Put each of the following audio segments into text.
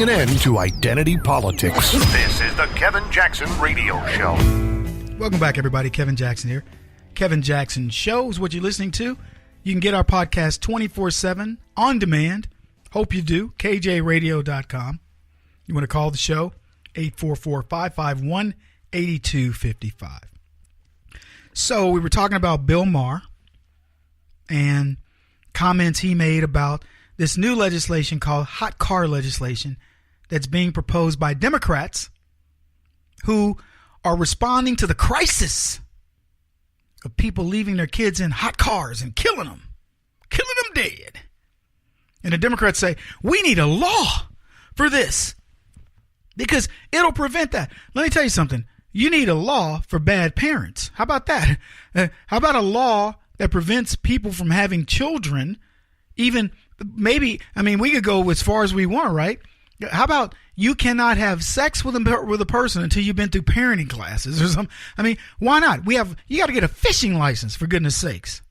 putting an end to identity politics. This is the Kevin Jackson Radio Show. Welcome back, everybody. Kevin Jackson here. Kevin Jackson Show is what you're listening to. You can get our podcast 24/7 on demand. Hope you do. KJRadio.com. You want to call the show? 844-551-8255. So we were talking about Bill Maher and comments he made about this new legislation called hot car legislation that's being proposed by Democrats who are responding to the crisis of people leaving their kids in hot cars and killing them dead. And the Democrats say, we need a law for this because it'll prevent that. Let me tell you something. You need a law for bad parents. How about that? How about a law that prevents people from having children? Even maybe, I mean, we could go as far as we want, right? How about you cannot have sex with a person until you've been through parenting classes or something? I mean, why not? You got to get a fishing license, for goodness sakes.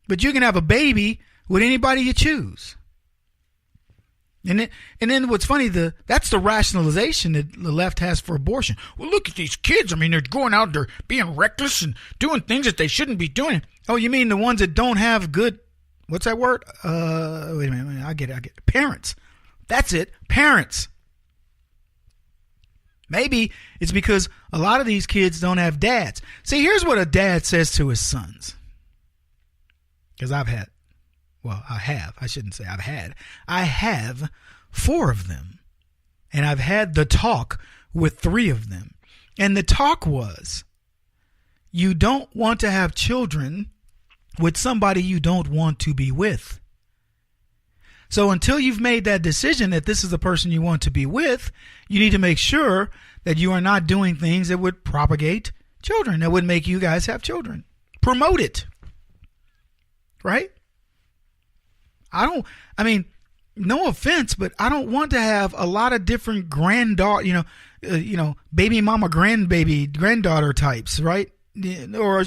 But you can have a baby with anybody you choose. And then what's funny, that's the rationalization that the left has for abortion. Well, look at these kids. I mean, they're going out there being reckless and doing things that they shouldn't be doing. Oh, you mean the ones that don't have good, what's that word? Wait a minute. I get it. Parents. That's it. Parents. Maybe it's because a lot of these kids don't have dads. See, here's what a dad says to his sons. Because I have 4 of them. And I've had the talk with 3 of them. And the talk was, you don't want to have children with somebody you don't want to be with. So until you've made that decision that this is the person you want to be with, you need to make sure that you are not doing things that would propagate children, that would make you guys have children. Promote it. Right? No offense, but I don't want to have a lot of different granddaughter, baby mama, granddaughter types, right? Or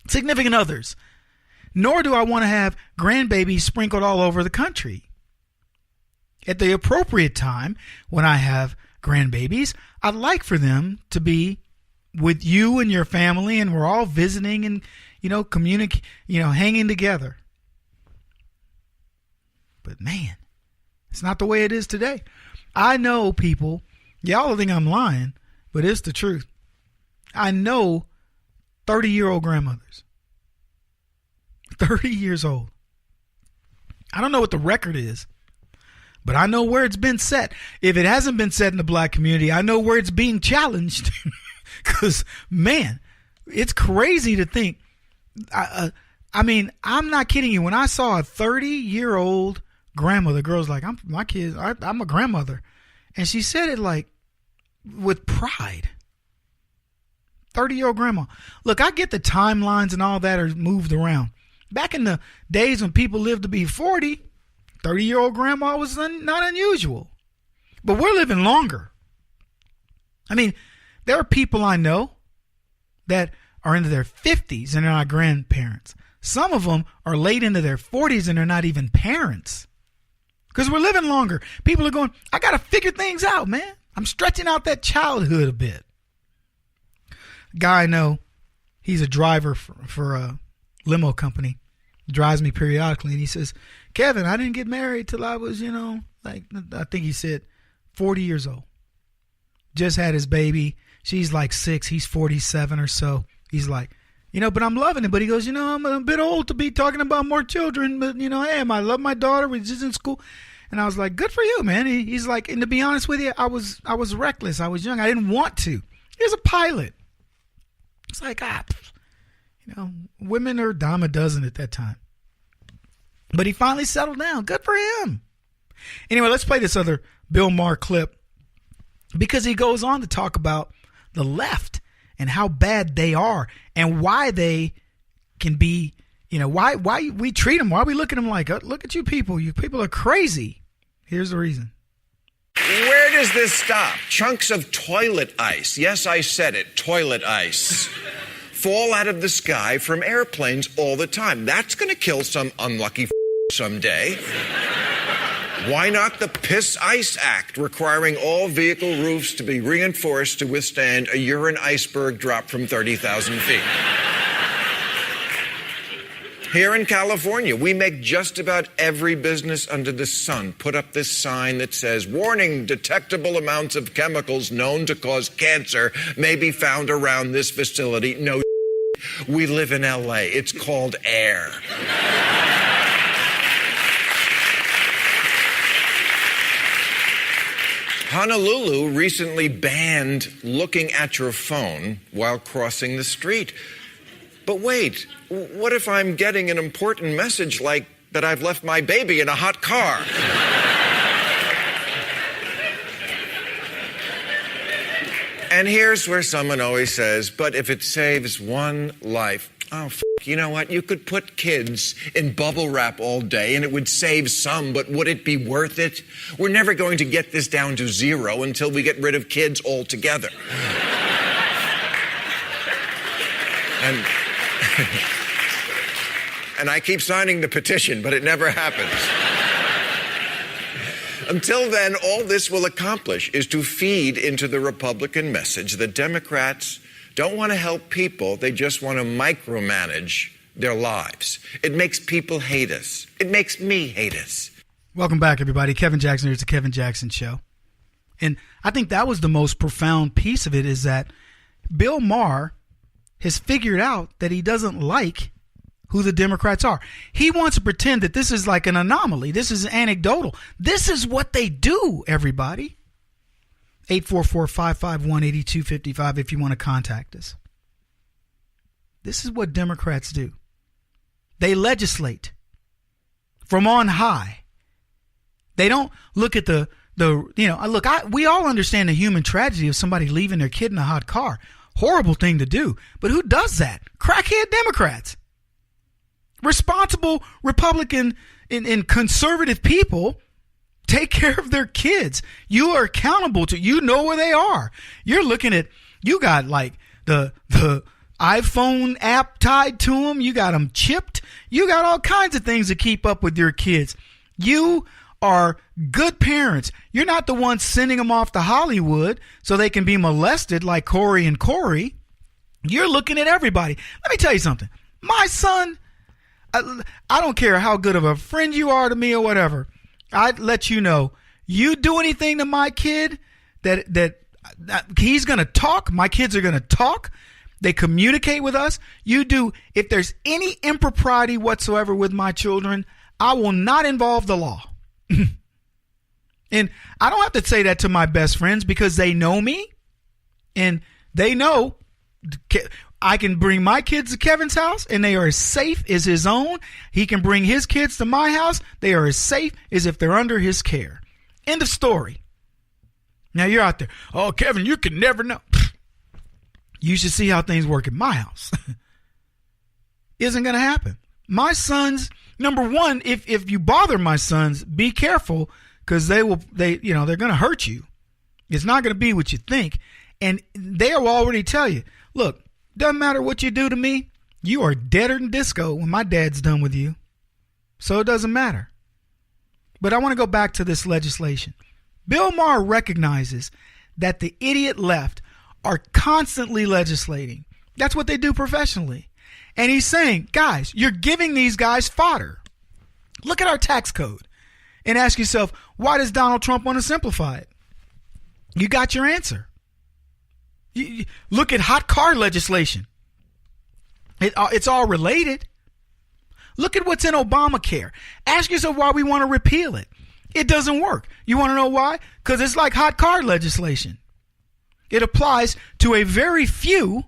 significant others. Nor do I want to have grandbabies sprinkled all over the country. At the appropriate time, when I have grandbabies, I'd like for them to be with you and your family, and we're all visiting and, hanging together. But man, it's not the way it is today. I know people, y'all think I'm lying, but it's the truth. I know 30-year-old grandmothers. 30 years old. I don't know what the record is, but I know where it's been set. If it hasn't been set in the black community, I know where it's being challenged. Because, man, it's crazy to think. I'm not kidding you. When I saw a 30-year-old grandmother, girl's like, I'm a grandmother. And she said it like with pride. 30-year-old grandma. Look, I get the timelines and all that are moved around. Back in the days when people lived to be 40, 30-year-old grandma was not unusual. But we're living longer. I mean, there are people I know that are into their 50s and they're not grandparents. Some of them are late into their 40s and they're not even parents. Because we're living longer. People are going, I got to figure things out, man. I'm stretching out that childhood a bit. Guy I know, he's a driver for a limo company. He drives me periodically, and he says, Kevin, I didn't get married till I was, I think he said 40 years old. Just had his baby. She's like 6. He's 47 or so. He's like, but I'm loving it. But he goes, I'm a bit old to be talking about more children. But, hey, I love my daughter. We're just in school. And I was like, good for you, man. He's like, and to be honest with you, I was reckless. I was young. I didn't want to. He was a pilot. It's like, women are a dime a dozen at that time. But he finally settled down. Good for him. Anyway, let's play this other Bill Maher clip because he goes on to talk about the left and how bad they are and why they can be, why we treat them, why we look at them like, look at you people. You people are crazy. Here's the reason. Where does this stop? Chunks of toilet ice. Yes, I said it. Toilet ice. Fall out of the sky from airplanes all the time. That's going to kill some unlucky someday. Why not the Piss Ice Act, requiring all vehicle roofs to be reinforced to withstand a urine iceberg drop from 30,000 feet? Here in California, we make just about every business under the sun put up this sign that says, "Warning, detectable amounts of chemicals known to cause cancer may be found around this facility." No, we live in LA. It's called air. Honolulu recently banned looking at your phone while crossing the street. But wait, what if I'm getting an important message like that I've left my baby in a hot car? And here's where someone always says, but if it saves one life, oh, you know what? You could put kids in bubble wrap all day and it would save some, but would it be worth it? We're never going to get this down to zero until we get rid of kids altogether. And I keep signing the petition, but it never happens. Until then, all this will accomplish is to feed into the Republican message that Democrats don't want to help people, they just want to micromanage their lives. It makes people hate us. It makes me hate us. Welcome back, everybody. Kevin Jackson here. It's the Kevin Jackson Show. And I think that was the most profound piece of it, is that Bill Maher has figured out that he doesn't like who the Democrats are. He wants to pretend that this is like an anomaly. This is anecdotal. This is what they do, everybody. 844-551-8255 if you want to contact us. This is what Democrats do. They legislate from on high. They don't look at we all understand the human tragedy of somebody leaving their kid in a hot car. Horrible thing to do. But who does that? Crackhead Democrats. Responsible Republican and conservative people take care of their kids. You are accountable to, you know where they are. You're looking at, you got like the iPhone app tied to them. You got them chipped. You got all kinds of things to keep up with your kids. You are good parents. You're not the ones sending them off to Hollywood so they can be molested like Corey and Corey. You're looking at everybody. Let me tell you something. My son, I don't care how good of a friend you are to me or whatever. I'd let you know, you do anything to my kid that he's going to talk. My kids are going to talk. They communicate with us. You do. If there's any impropriety whatsoever with my children, I will not involve the law. And I don't have to say that to my best friends because they know me and they know I can bring my kids to Kevin's house and they are as safe as his own. He can bring his kids to my house. They are as safe as if they're under his care. End of story. Now you're out there. Oh, Kevin, you can never know. You should see how things work at my house. Isn't going to happen. My sons, number one, if you bother my sons, be careful because they're going to hurt you. It's not going to be what you think. And they will already tell you, look, doesn't matter what you do to me, you are deader than disco when my dad's done with you. So it doesn't matter. But I want to go back to this legislation. Bill Maher recognizes that the idiot left are constantly legislating. That's what they do professionally. And he's saying, guys, you're giving these guys fodder. Look at our tax code and ask yourself, why does Donald Trump want to simplify it? You got your answer. You look at hot car legislation. It's all related. Look at what's in Obamacare. Ask yourself why we want to repeal it. It doesn't work. You want to know why? Because it's like hot car legislation. It applies to a very few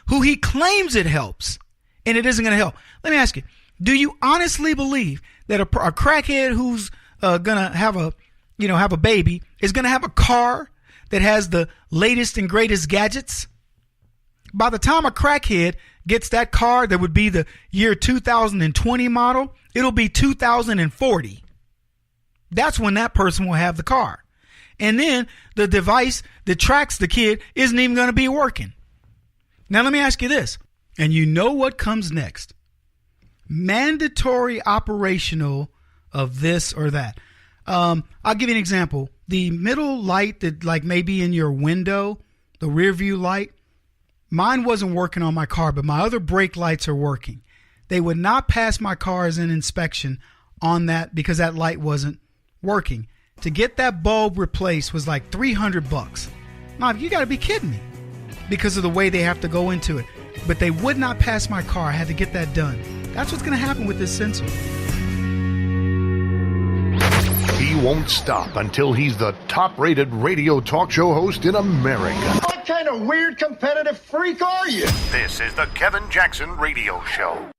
who he claims it helps, and it isn't going to help. Let me ask you, do you honestly believe that a crackhead who's going to have a baby is going to have a car that has the latest and greatest gadgets? By the time a crackhead gets that car that would be the year 2020 model, it'll be 2040. That's when that person will have the car. And then the device that tracks the kid isn't even going to be working. Now, let me ask you this. And you know what comes next. Mandatory operational of this or that. I'll give you an example. The middle light that like maybe in your window, the rear view light, mine wasn't working on my car, but my other brake lights are working. They would not pass my car as an inspection on that because that light wasn't working. To get that bulb replaced was like $300. Now, you got to be kidding me because of the way they have to go into it. But they would not pass my car. I had to get that done. That's what's going to happen with this sensor. He won't stop until he's the top-rated radio talk show host in America. What kind of weird competitive freak are you? This is the Kevin Jackson Radio Show.